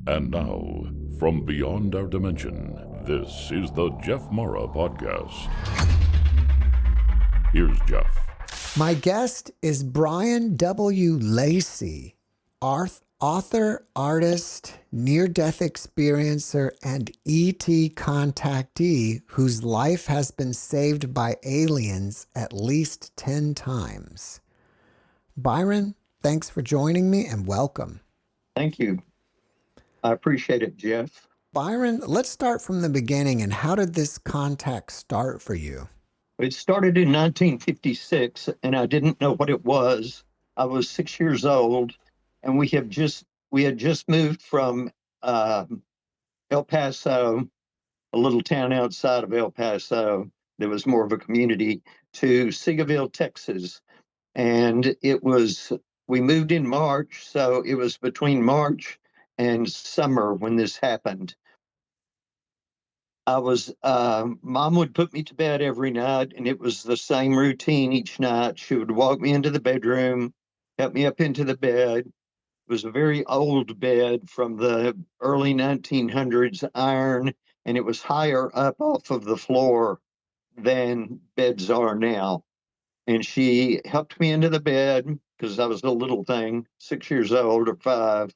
And now, from beyond our dimension, this is the JeffMara podcast. Here's Jeff. My guest is Byron W. Lacy, author, artist, near-death experiencer, and ET contactee whose life has been saved by aliens at least 10 times. Byron, thanks for joining me and welcome. Thank you. I appreciate it, Jeff. Byron, let's start from the beginning. And how did this contact start for you? It started in 1956, and I didn't know what it was. I was 6 years old, and we had just moved from El Paso, a little town outside of El Paso that was more of a community, to Seagoville, Texas. And we moved in March, so it was between March and summer when this happened. Mom would put me to bed every night, and it was the same routine each night. She would walk me into the bedroom, help me up into the bed. It was a very old bed from the early 1900s, iron, and it was higher up off of the floor than beds are now. And she helped me into the bed because I was a little thing, 6 years old or 5,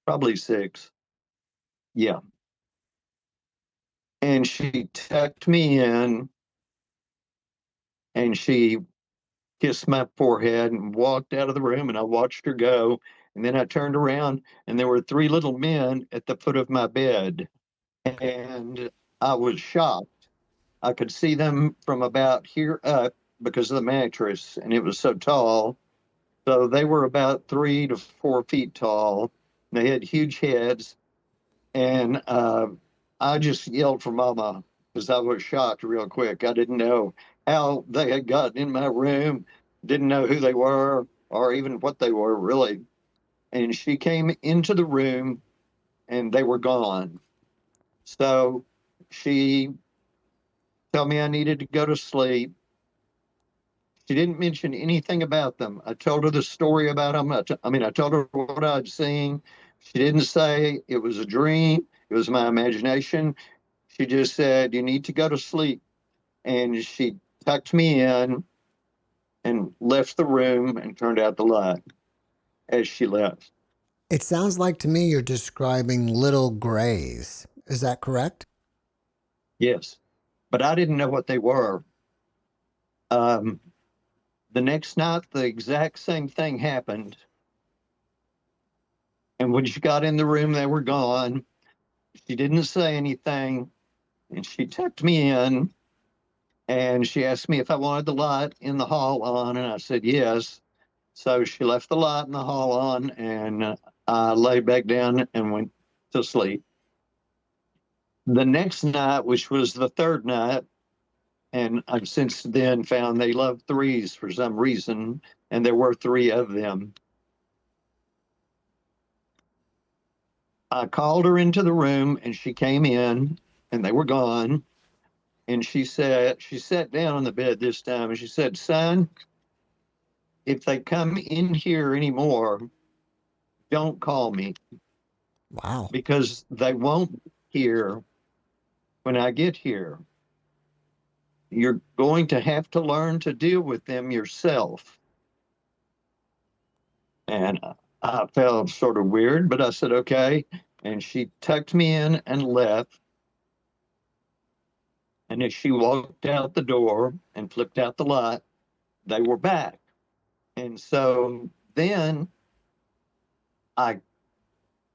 probably 6. Yeah. And she tucked me in and she kissed my forehead and walked out of the room, and I watched her go. And then I turned around and there were 3 little men at the foot of my bed. And I was shocked. I could see them from about here up because of the mattress, and it was so tall. So they were about 3 to 4 feet tall. They had huge heads. And I just yelled for Mama because I was shocked real quick. I didn't know how they had gotten in my room, didn't know who they were or even what they were, really. And she came into the room and they were gone. So she told me I needed to go to sleep. She didn't mention anything about them. I told her the story about them. I told her what I'd seen. She didn't say it was a dream. It was my imagination. She just said, you need to go to sleep. And she tucked me in and left the room and turned out the light as she left. It sounds like to me you're describing little grays. Is that correct? Yes, but I didn't know what they were. The next night, the exact same thing happened. And when she got in the room, they were gone. She didn't say anything. And she tucked me in. And she asked me if I wanted the light in the hall on. And I said yes. So she left the light in the hall on. And I lay back down and went to sleep. The next night, which was the third night, and I've since then found they love 3s for some reason, and there were 3 of them. I called her into the room, and she came in, and they were gone. And she sat down on the bed this time, and she said, son, if they come in here anymore, don't call me. Wow. Because they won't be here when I get here. You're going to have to learn to deal with them yourself. And I felt sort of weird, but I said, okay. And she tucked me in and left. And as she walked out the door and flipped out the light, they were back. And so then I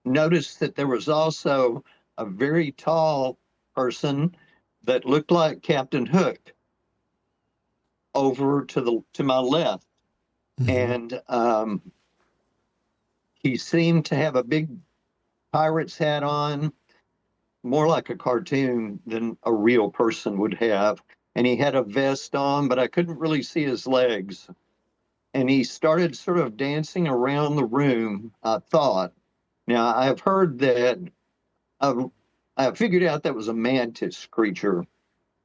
noticed that there was also a very tall person that looked like Captain Hook over to my left. Mm-hmm. And he seemed to have a big pirate's hat on, more like a cartoon than a real person would have. And he had a vest on, but I couldn't really see his legs. And he started sort of dancing around the room, I thought. Now, I've heard that, I figured out that was a mantis creature,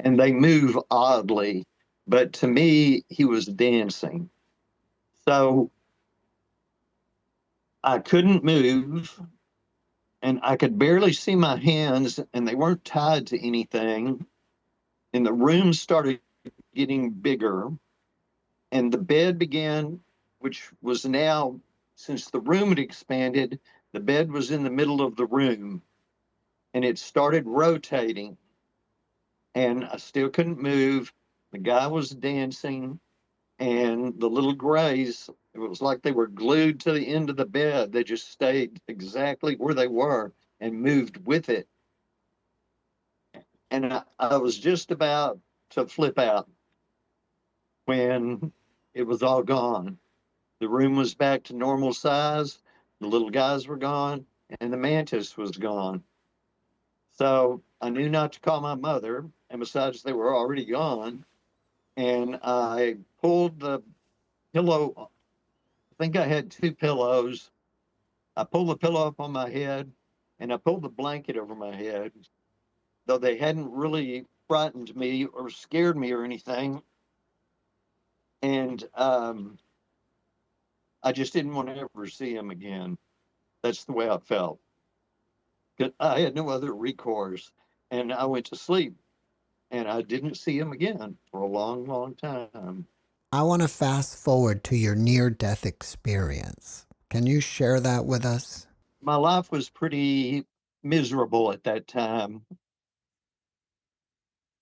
and they move oddly. But to me, he was dancing. So I couldn't move. and I could barely see my hands, and they weren't tied to anything. And the room started getting bigger, and the bed began, which was now, since the room had expanded, the bed was in the middle of the room, and it started rotating, and I still couldn't move. The guy was dancing, and the little grays, it was like they were glued to the end of the bed. They just stayed exactly where they were and moved with it. And I was just about to flip out when it was all gone. The room was back to normal size, the little guys were gone, and the mantis was gone. So I knew not to call my mother, and besides, they were already gone. And I pulled the pillow. I think I had two pillows. I pulled the pillow up on my head, and I pulled the blanket over my head, though they hadn't really frightened me or scared me or anything. And I just didn't want to ever see him again. That's the way I felt. 'Cause I had no other recourse. And I went to sleep, and I didn't see him again for a long, long time. I want to fast forward to your near death experience. Can you share that with us? My life was pretty miserable at that time.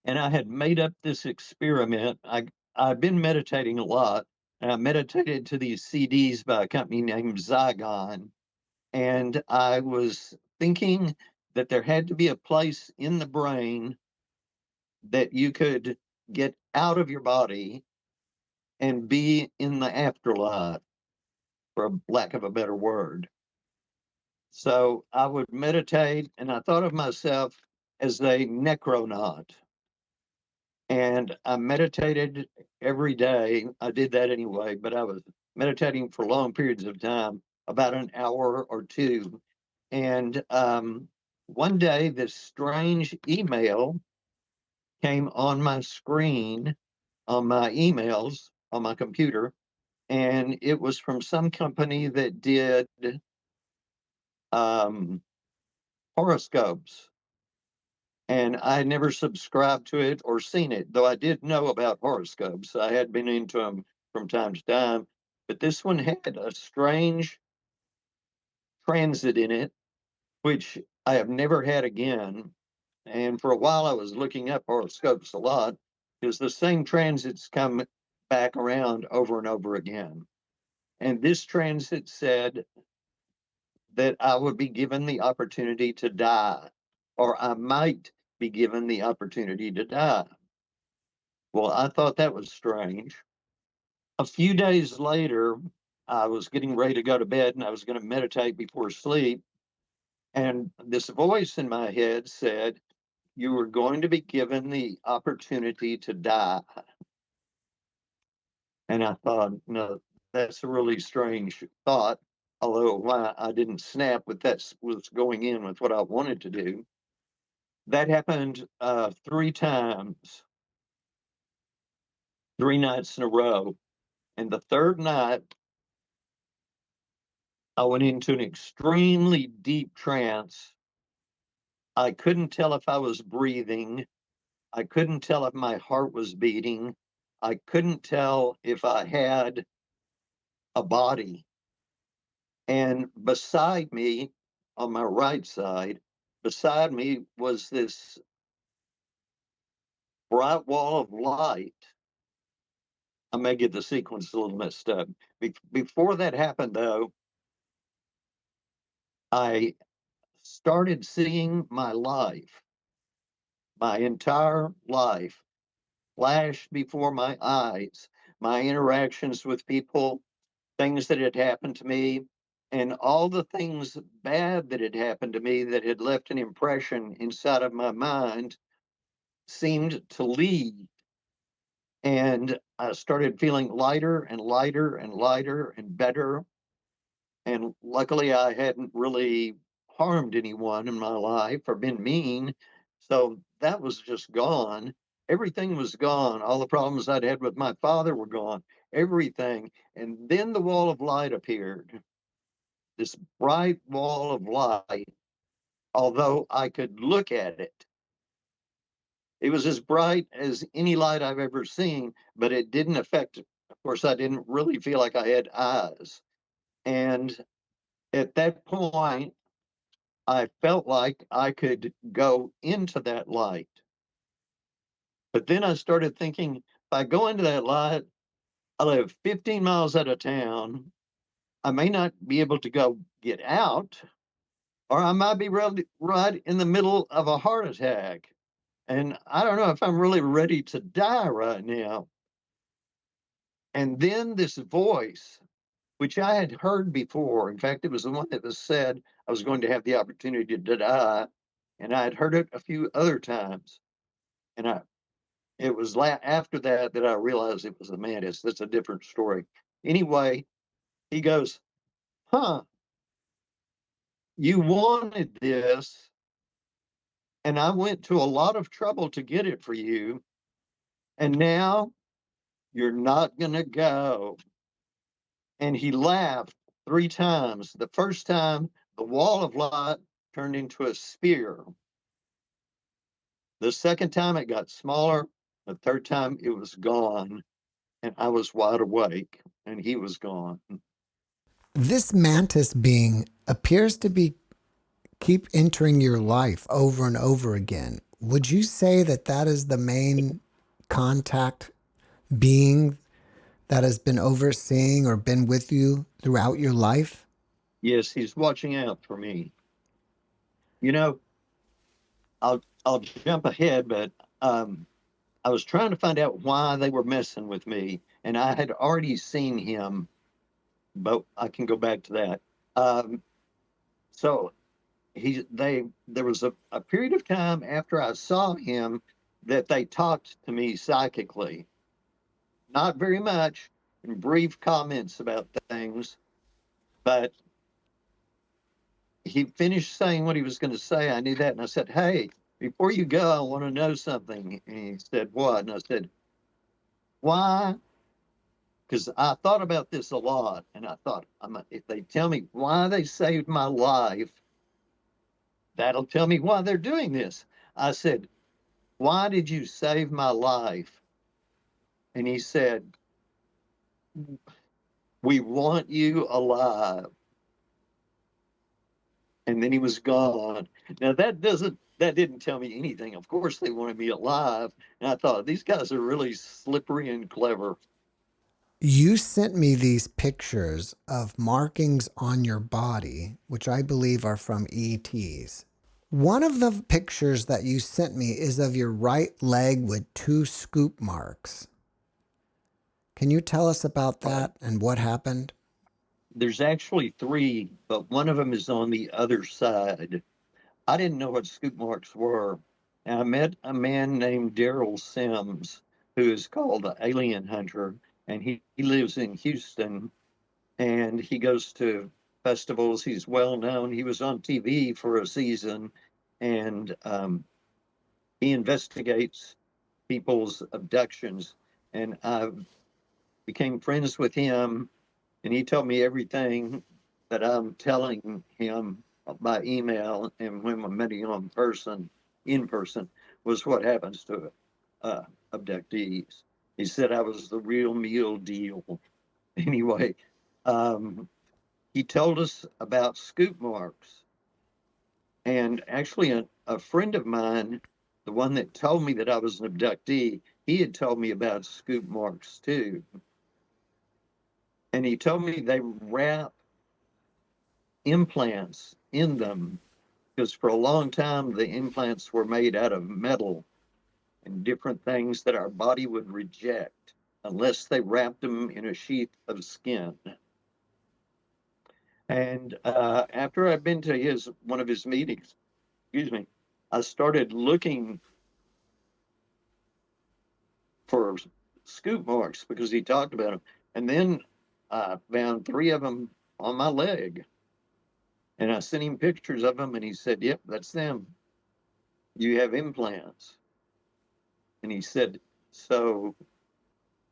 And I had made up this experiment. I've been meditating a lot, and I meditated to these CDs by a company named Zygon. And I was thinking that there had to be a place in the brain that you could get out of your body and be in the afterlife, for lack of a better word. So I would meditate, and I thought of myself as a necronaut. And I meditated every day. I did that anyway, but I was meditating for long periods of time, about an hour or two. And one day, this strange email came on my screen, on my emails, on my computer, and it was from some company that did um, horoscopes. And I had never subscribed to it or seen it, though I did know about horoscopes. I had been into them from time to time, but this one had a strange transit in it, which I have never had again. And for a while, I was looking up horoscopes a lot because the same transits come back around over and over again. And this transit said that I would be given the opportunity to die, or I might be given the opportunity to die. Well, I thought that was strange. A few days later, I was getting ready to go to bed and I was going to meditate before sleep. And this voice in my head said, "You were going to be given the opportunity to die." And I thought, no, that's a really strange thought. Although why I didn't snap with that was going in with what I wanted to do. That happened 3 times, 3 nights in a row. And the third night, I went into an extremely deep trance. I couldn't tell if I was breathing. I couldn't tell if my heart was beating. I couldn't tell if I had a body. And beside me, on my right side, beside me was this bright wall of light. I may get the sequence a little messed up. Before that happened, though, I started seeing my life, my entire life, flash before my eyes, my interactions with people, things that had happened to me, and all the things bad that had happened to me that had left an impression inside of my mind seemed to leave. And I started feeling lighter and lighter and lighter and better. And luckily, I hadn't really harmed anyone in my life or been mean. So that was just gone. Everything was gone. All the problems I'd had with my father were gone. Everything. And then the wall of light appeared, this bright wall of light. although I could look at it. It was as bright as any light I've ever seen, but it didn't affect, of course, I didn't really feel like I had eyes. And at that point, I felt like I could go into that light. But then I started thinking, if I go into that light, I live 15 miles out of town. I may not be able to go get out, or I might be right in the middle of a heart attack. And I don't know if I'm really ready to die right now. And then this voice, which I had heard before, in fact, it was the one that was said I was going to have the opportunity to die. And I had heard it a few other times. And it was after that that I realized it was a mantis. That's a different story. Anyway, he goes, huh, you wanted this, and I went to a lot of trouble to get it for you, and now you're not going to go. And he laughed 3 times. The first time, the wall of light turned into a spear. The second time, it got smaller. The third time, it was gone. And I was wide awake, and he was gone. This mantis being appears to be keep entering your life over and over again. Would you say that that is the main contact being that has been overseeing or been with you throughout your life? Yes, he's watching out for me. You know, I'll jump ahead, but I was trying to find out why they were messing with me, and I had already seen him, but I can go back to that. So there was a period of time after I saw him that they talked to me psychically. Not very much, in brief comments about things, but he finished saying what he was going to say. I knew that, and I said, "Hey, before you go, I want to know something." And he said, "What?" And I said, "Why?" Because I thought about this a lot, and I thought, if they tell me why they saved my life, that'll tell me why they're doing this. I said, "Why did you save my life?" And he said, "We want you alive." And then he was gone. Now that didn't tell me anything. Of course they wanted me alive. And I thought, these guys are really slippery and clever. You sent me these pictures of markings on your body, which I believe are from ETs. One of the pictures that you sent me is of your right leg with 2 scoop marks. Can you tell us about that and what happened? There's actually 3, but one of them is on the other side. I didn't know what scoop marks were. And I met a man named Daryl Sims, who is called the Alien Hunter, and he lives in Houston, and he goes to festivals. He's well known. He was on TV for a season, and he investigates people's abductions. And I became friends with him, and he told me everything that I'm telling him by email, and when I met him in person, was what happens to abductees. He said I was the real meal deal. Anyway, he told us about scoop marks. And actually, a friend of mine, the one that told me that I was an abductee, he had told me about scoop marks too. And he told me they wrap implants in them because for a long time the implants were made out of metal and different things that our body would reject unless they wrapped them in a sheath of skin. And after I'd been to one of his meetings, excuse me, I started looking for scoop marks because he talked about them. And then I found 3 of them on my leg. And I sent him pictures of them, and he said, "Yep, that's them. You have implants." And he said, "So,"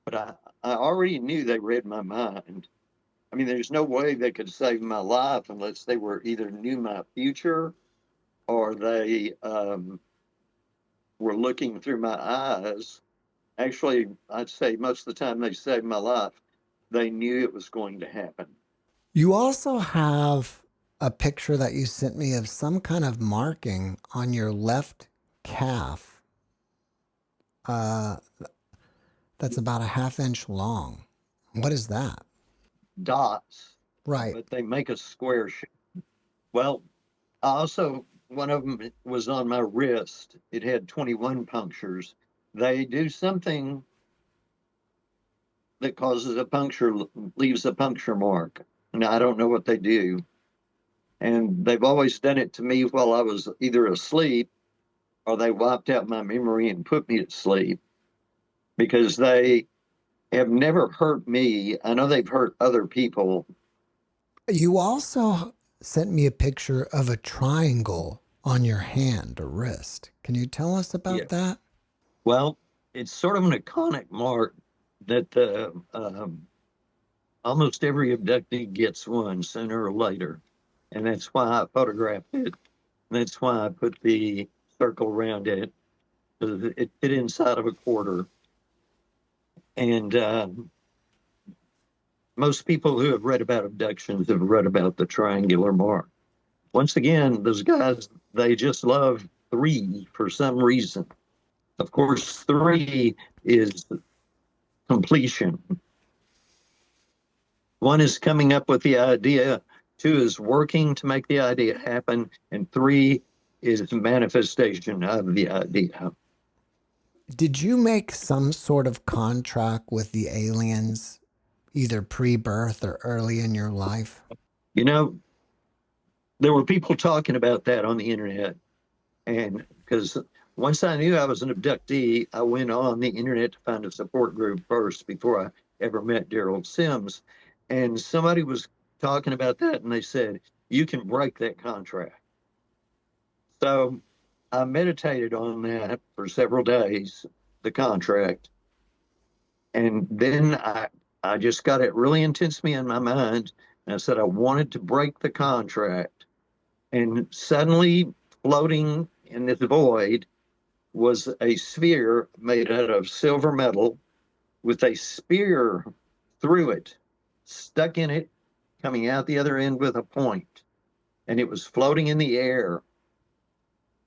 but I already knew they read my mind. I mean, there's no way they could save my life unless they were either knew my future or they were looking through my eyes. Actually, I'd say most of the time they saved my life. They knew it was going to happen. You also have a picture that you sent me of some kind of marking on your left calf. Uh, that's about a half-inch long. What is that? Dots, Right. but they make a square shape. Well, also, one of them was on my wrist. It had 21 punctures. They do something that causes a puncture, leaves a puncture mark. And I don't know what they do. And they've always done it to me while I was either asleep or they wiped out my memory and put me to sleep because they have never hurt me. I know they've hurt other people. You also sent me a picture of a triangle on your hand or wrist. Can you tell us Yeah. about that? Well, it's sort of an iconic mark that almost every abductee gets one sooner or later. And that's why I photographed it. That's why I put the circle around it. It fit inside of a quarter. And most people who have read about abductions have read about the triangular mark. Once again, those guys, they just love three for some reason. Of course, three is completion. One is coming up with the idea, two is working to make the idea happen, and three is manifestation of the idea. Did you make some sort of contract with the aliens, either pre-birth or early in your life? You know, there were people talking about that on the internet. And because once I knew I was an abductee, I went on the internet to find a support group first before I ever met Daryl Sims. And somebody was talking about that, and they said, you can break that contract. So I meditated on that for several days, the contract. And then I just got it really intensely in my mind. And I said, I wanted to break the contract. And suddenly, floating in this void was a sphere made out of silver metal with a spear through it, stuck in it, coming out the other end with a point. And it was floating in the air.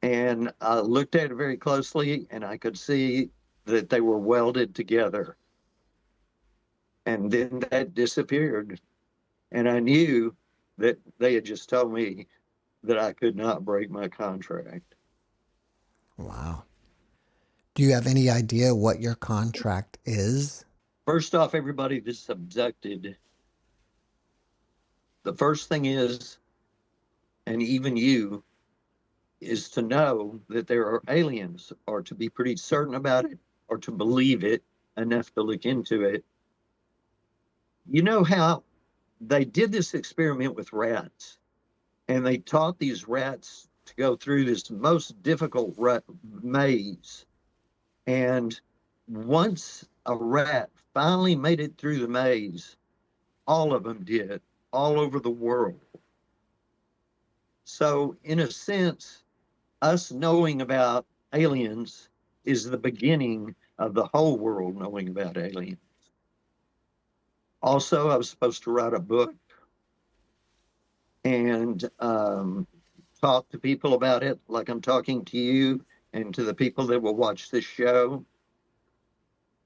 And I looked at it very closely and I could see that they were welded together. And then that disappeared. And I knew that they had just told me that I could not break my contract. Wow. Do you have any idea what your contract is? First off, everybody that's abducted, the first thing is, and even you, is to know that there are aliens, or to be pretty certain about it, or to believe it enough to look into it. You know how they did this experiment with rats, and they taught these rats to go through this most difficult maze. And once a rat finally made it through the maze, all of them did, all over the world. So, in a sense, us knowing about aliens is the beginning of the whole world knowing about aliens. Also, I was supposed to write a book and talk to people about it, like I'm talking to you and to the people that will watch this show.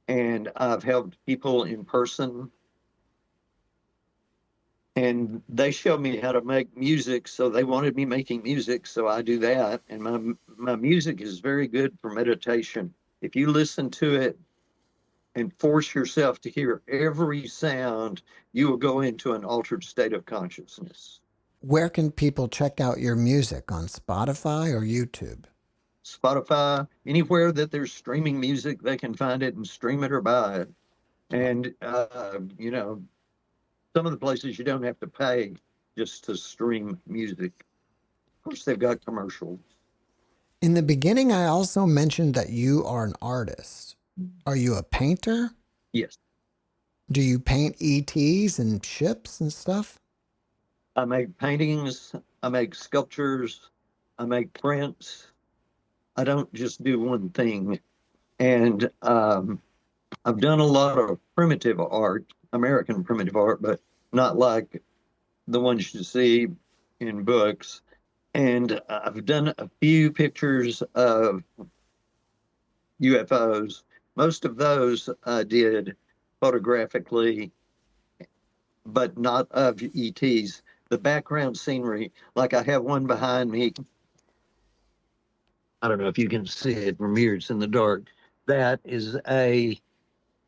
And I've helped people in person. And they showed me how to make music, so they wanted me making music, so I do that. And my music is very good for meditation. If you listen to it and force yourself to hear every sound, you will go into an altered state of consciousness. Where can people check out your music? On Spotify or YouTube? Spotify, anywhere that there's streaming music, they can find it and stream it or buy it. And, you know, some of the places you don't have to pay just to stream music. Of course, they've got commercials. In the beginning, I also mentioned that you are an artist. Are you a painter? Yes. Do you paint ETs and ships and stuff? I make paintings, I make sculptures, I make prints. I don't just do one thing. And I've done a lot of primitive art, American primitive art, but not like the ones you see in books. And I've done a few pictures of UFOs. Most of those I did photographically, but not of ETs. The background scenery, like I have one behind me. I don't know if you can see it from here, it's in the dark. That is a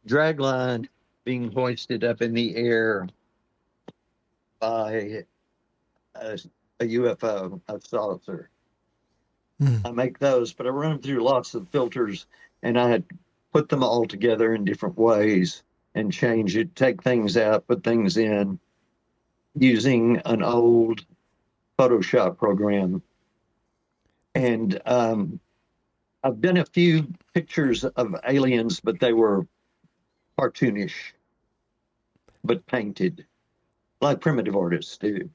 dragline being hoisted up in the air by a UFO, a saucer. I make those, but I run them through lots of filters, and I had put them all together in different ways and change it, take things out, put things in using an old Photoshop program. And I've done a few pictures of aliens, but they were cartoonish, but painted, like primitive artists do.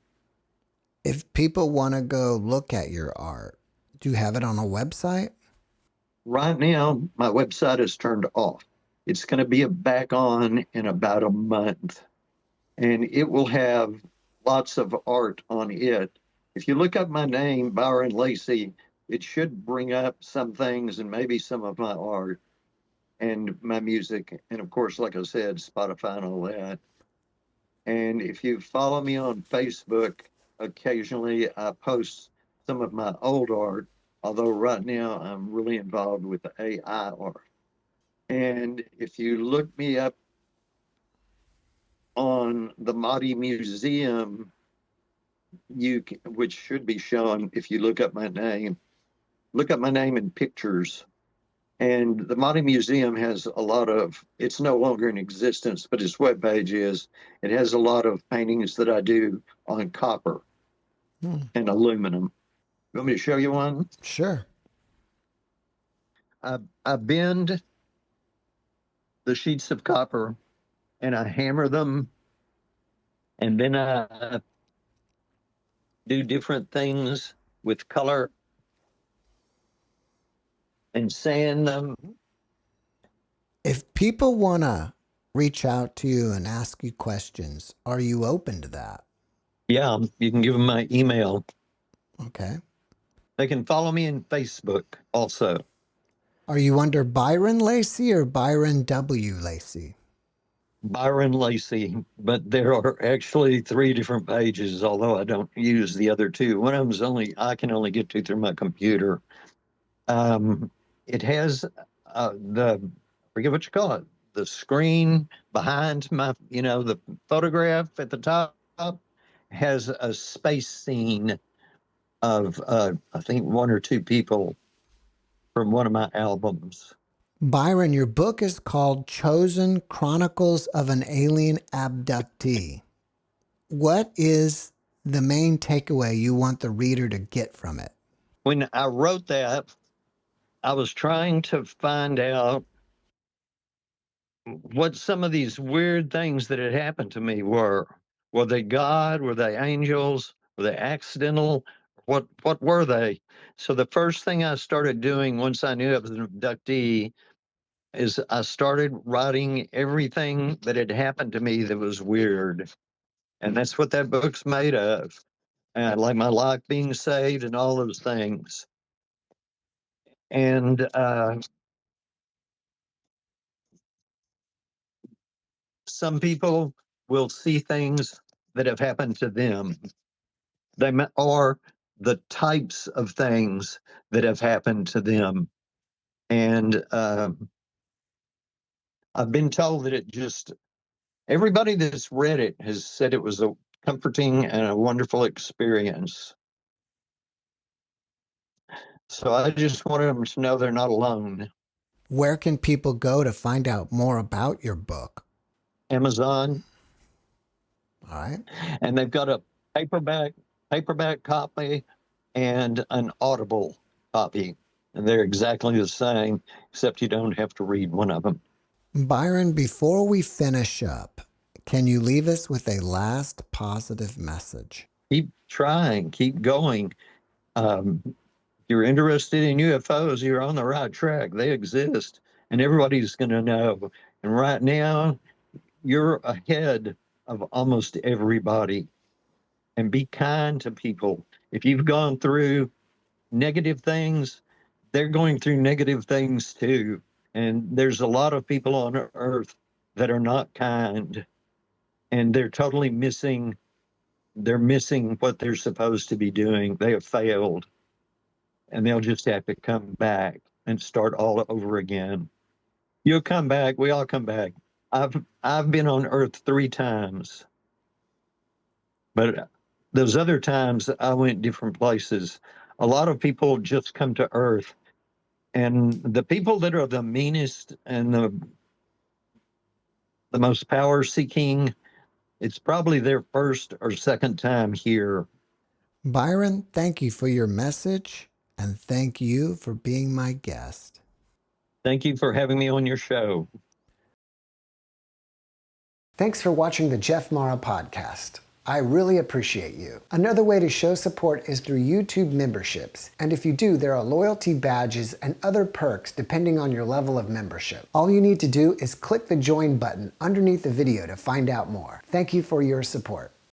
If people want to go look at your art, do you have it on a website? Right now, my website is turned off. It's going to be back on in about a month, and it will have lots of art on it. If you look up my name, Byron Lacy, it should bring up some things and maybe some of my art and my music. And of course, like I said, Spotify and all that. And if you follow me on Facebook, occasionally I post some of my old art, although right now I'm really involved with the AI art. And if you look me up on the Mahdi Museum, which should be shown if you look up my name in pictures. And the Mahdi Museum has a lot of, it's no longer in existence, but its webpage is. It has a lot of paintings that I do on copper and aluminum. You want me to show you one? Sure. I bend the sheets of copper and I hammer them, and then I do different things with color and sand them. If people want to reach out to you and ask you questions, are you open to that? Yeah, you can give them my email. Okay. They can follow me in Facebook also. Are you under Byron Lacy or Byron W. Lacy? Byron Lacy, but there are actually 3 different pages, although I don't use the other 2. One of them's I can only get to through my computer. It has I forget what you call it, the screen behind the photograph at the top has a space scene of, I think 1 or 2 people from one of my albums. Byron, your book is called Chosen Chronicles of an Alien Abductee. What is the main takeaway you want the reader to get from it? When I wrote that, I was trying to find out what some of these weird things that had happened to me were. Were they God? Were they angels? Were they accidental? What were they? So the first thing I started doing once I knew I was an abductee is I started writing everything that had happened to me that was weird. And that's what that book's made of. Like my life being saved and all those things. And some people will see things that have happened to them. They are the types of things that have happened to them. And I've been told that everybody that's read it has said it was a comforting and a wonderful experience. So I just wanted them to know they're not alone. Where can people go to find out more about your book? Amazon. All right. And they've got a paperback copy and an Audible copy. And they're exactly the same, except you don't have to read one of them. Byron, before we finish up, can you leave us with a last positive message? Keep trying, keep going. you're interested in UFOs, you're on the right track. They exist, and everybody's going to know. And right now, you're ahead of almost everybody. And be kind to people. If you've gone through negative things, they're going through negative things too. And there's a lot of people on Earth that are not kind, and they're totally missing. They're missing what they're supposed to be doing. They have failed, and they'll just have to come back and start all over again. You'll come back. We all come back. I've been on Earth 3 times, but those other times I went different places. A lot of people just come to Earth, and the people that are the meanest and the most power seeking, it's probably their first or second time here. Byron, thank you for your message, and thank you for being my guest. Thank you for having me on your show. Thanks for watching the JeffMara podcast. I really appreciate you. Another way to show support is through YouTube memberships. And if you do, there are loyalty badges and other perks depending on your level of membership. All you need to do is click the join button underneath the video to find out more. Thank you for your support.